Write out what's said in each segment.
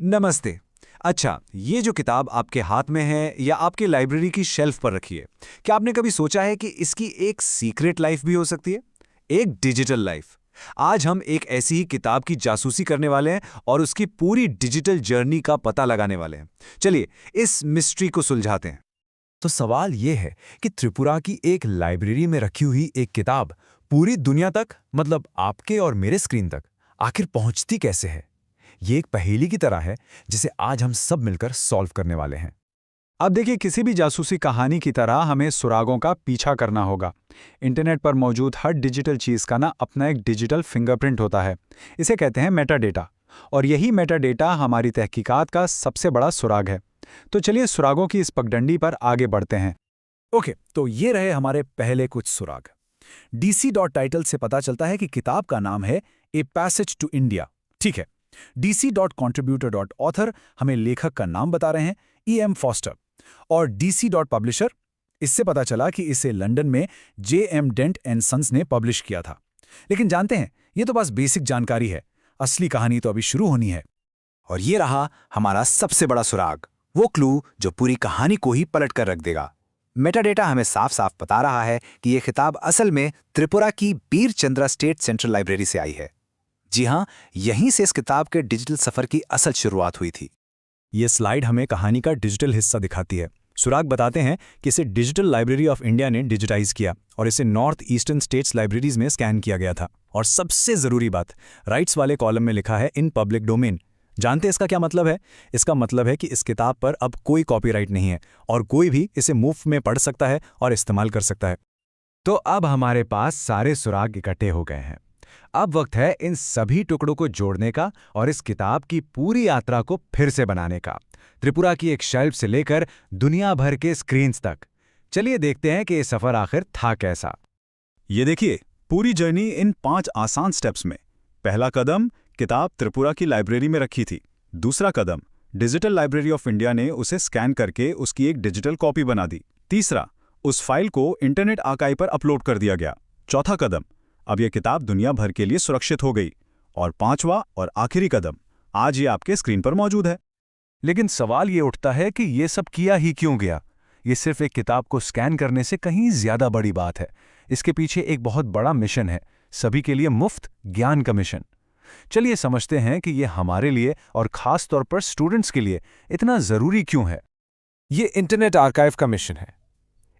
नमस्ते। अच्छा, ये जो किताब आपके हाथ में है या आपके लाइब्रेरी की शेल्फ पर रखी है, क्या आपने कभी सोचा है कि इसकी एक सीक्रेट लाइफ भी हो सकती है? एक डिजिटल लाइफ। आज हम एक ऐसी ही किताब की जासूसी करने वाले हैं और उसकी पूरी डिजिटल जर्नी का पता लगाने वाले हैं। चलिए, इस मिस्ट्री को सुलझाते हैं। तो सवाल ये है कि त्रिपुरा की एक लाइब्रेरी में रखी हुई एक किताब पूरी दुनिया तक, मतलब आपके और मेरे स्क्रीन तक, आखिर पहुंचती कैसे है? ये एक पहेली की तरह है जिसे आज हम सब मिलकर सॉल्व करने वाले हैं। अब देखिए, किसी भी जासूसी कहानी की तरह हमें सुरागों का पीछा करना होगा। इंटरनेट पर मौजूद हर डिजिटल चीज़ का ना अपना एक डिजिटल फिंगरप्रिंट होता है। इसे कहते हैं मेटा डेटा। और यही मेटा डेटा हमारी तहकीकात का सबसे बड़ा सुराग है। तो चलिए सुरागों की इस पगडंडी पर आगे बढ़ते हैं। ओके, तो ये रहे हमारे पहले कुछ सुराग। डीसी डॉट टाइटल से पता चलता है कि किताब का नाम है ए पैसेज टू इंडिया। ठीक है। DC dot contributor dot author हमें लेखक का नाम बता रहे हैं, E.M. फॉस्टर। और डीसी डॉट पब्लिशर, इससे पता चला कि इसे लंदन में J.M. डेंट एंड सन्स ने पब्लिश किया था। लेकिन जानते हैं, ये तो बस बेसिक जानकारी है। असली कहानी तो अभी शुरू होनी है। और ये रहा हमारा सबसे बड़ा सुराग, वो क्लू जो पूरी कहानी को ही पलट कर रख देगा। मेटाडेटा हमें साफ साफ बता रहा है कि ये किताब असल में त्रिपुरा की बीरचंद्रा स्टेट सेंट्रल लाइब्रेरी से आई है। जी हाँ, यहीं से इस किताब के डिजिटल सफर की असल शुरुआत हुई थी। ये स्लाइड हमें कहानी का डिजिटल हिस्सा दिखाती है। सुराग बताते हैं कि इसे डिजिटल लाइब्रेरी ऑफ इंडिया ने डिजिटाइज किया और इसे नॉर्थ ईस्टर्न स्टेट्स लाइब्रेरीज में स्कैन किया गया था। और सबसे ज़रूरी बात, राइट्स वाले कॉलम में लिखा है इन पब्लिक डोमेन। जानते इसका क्या मतलब है? इसका मतलब है कि इस किताब पर अब कोई कॉपीराइट नहीं है और कोई भी इसे मुफ्त में पढ़ सकता है और इस्तेमाल कर सकता है। तो अब हमारे पास सारे सुराग इकट्ठे हो गए हैं। अब वक्त है इन सभी टुकड़ों को जोड़ने का और इस किताब की पूरी यात्रा को फिर से बनाने का, त्रिपुरा की एक शेल्फ से लेकर दुनिया भर के स्क्रीन्स तक। चलिए देखते हैं कि ये सफर आखिर था कैसा। ये देखिए, पूरी जर्नी इन 5 आसान स्टेप्स में। पहला कदम, किताब त्रिपुरा की लाइब्रेरी में रखी थी। दूसरा कदम, डिजिटल लाइब्रेरी ऑफ इंडिया ने उसे स्कैन करके उसकी एक डिजिटल कॉपी बना दी। तीसरा, उस फाइल को इंटरनेट आर्काइव पर अपलोड कर दिया गया। चौथा कदम, अब यह किताब दुनिया भर के लिए सुरक्षित हो गई। और पांचवा और आखिरी कदम, आज ये आपके स्क्रीन पर मौजूद है। लेकिन सवाल ये उठता है कि ये सब किया ही क्यों गया? ये सिर्फ एक किताब को स्कैन करने से कहीं ज्यादा बड़ी बात है। इसके पीछे एक बहुत बड़ा मिशन है, सभी के लिए मुफ्त ज्ञान का मिशन। चलिए समझते हैं कि ये हमारे लिए और खास तौर पर स्टूडेंट्स के लिए इतना जरूरी क्यों है। ये इंटरनेट आर्काइव का मिशन है।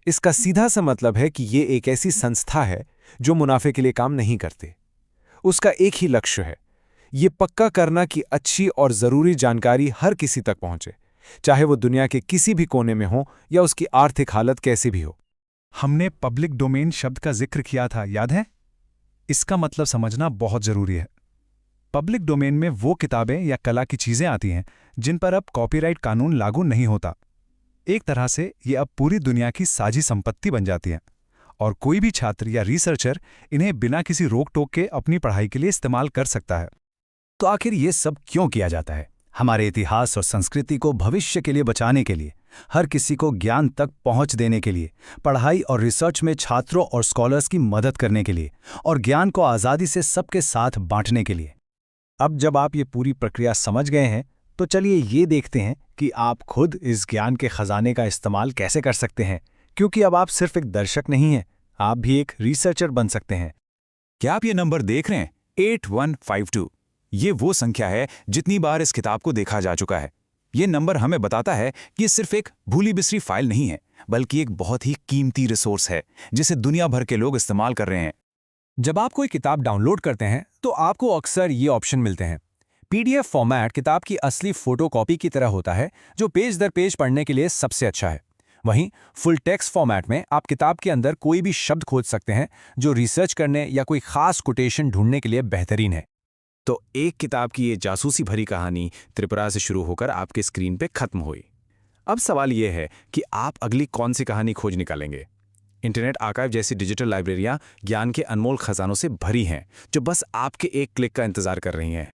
इसका सीधा सा मतलब है कि ये एक ऐसी संस्था है जो मुनाफे के लिए काम नहीं करते। उसका एक ही लक्ष्य है, ये पक्का करना कि अच्छी और ज़रूरी जानकारी हर किसी तक पहुंचे, चाहे वो दुनिया के किसी भी कोने में हो या उसकी आर्थिक हालत कैसी भी हो। हमने पब्लिक डोमेन शब्द का जिक्र किया था, याद है? इसका मतलब समझना बहुत ज़रूरी है। पब्लिक डोमेन में वो किताबें या कला की चीज़ें आती हैं जिन पर अब कॉपीराइट कानून लागू नहीं होता। एक तरह से ये अब पूरी दुनिया की साझी संपत्ति बन जाती हैं और कोई भी छात्र या रिसर्चर इन्हें बिना किसी रोक टोक के अपनी पढ़ाई के लिए इस्तेमाल कर सकता है। तो आखिर ये सब क्यों किया जाता है? हमारे इतिहास और संस्कृति को भविष्य के लिए बचाने के लिए, हर किसी को ज्ञान तक पहुंच देने के लिए, पढ़ाई और रिसर्च में छात्रों और स्कॉलर्स की मदद करने के लिए और ज्ञान को आज़ादी से सबके साथ बांटने के लिए। अब जब आप ये पूरी प्रक्रिया समझ गए हैं, तो चलिए ये देखते हैं कि आप खुद इस ज्ञान के खजाने का इस्तेमाल कैसे कर सकते हैं, क्योंकि अब आप सिर्फ एक दर्शक नहीं हैं, आप भी एक रिसर्चर बन सकते हैं। क्या आप ये नंबर देख रहे हैं? 8152। ये वो संख्या है जितनी बार इस किताब को देखा जा चुका है। ये नंबर हमें बताता है कि ये सिर्फ एक भूली बिसरी फाइल नहीं है, बल्कि एक बहुत ही कीमती रिसोर्स है जिसे दुनिया भर के लोग इस्तेमाल कर रहे हैं। जब आप कोई किताब डाउनलोड करते हैं तो आपको अक्सर ये ऑप्शन मिलते हैं। PDF फॉर्मेट किताब की असली फोटोकॉपी की तरह होता है, जो पेज दर पेज पढ़ने के लिए सबसे अच्छा है। वहीं फुल टेक्स्ट फॉर्मेट में आप किताब के अंदर कोई भी शब्द खोज सकते हैं, जो रिसर्च करने या कोई खास कोटेशन ढूंढने के लिए बेहतरीन है। तो एक किताब की ये जासूसी भरी कहानी त्रिपुरा से शुरू होकर आपके स्क्रीन पे खत्म हुई। अब सवाल ये है कि आप अगली कौन सी कहानी खोज निकालेंगे। इंटरनेट आर्काइव जैसी डिजिटल लाइब्रेरियां ज्ञान के अनमोल खजानों से भरी हैं, जो बस आपके एक क्लिक का इंतजार कर रही हैं।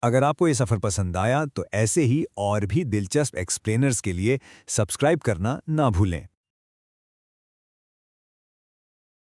अगर आपको ये सफ़र पसंद आया तो ऐसे ही और भी दिलचस्प एक्सप्लेनर्स के लिए सब्सक्राइब करना ना भूलें।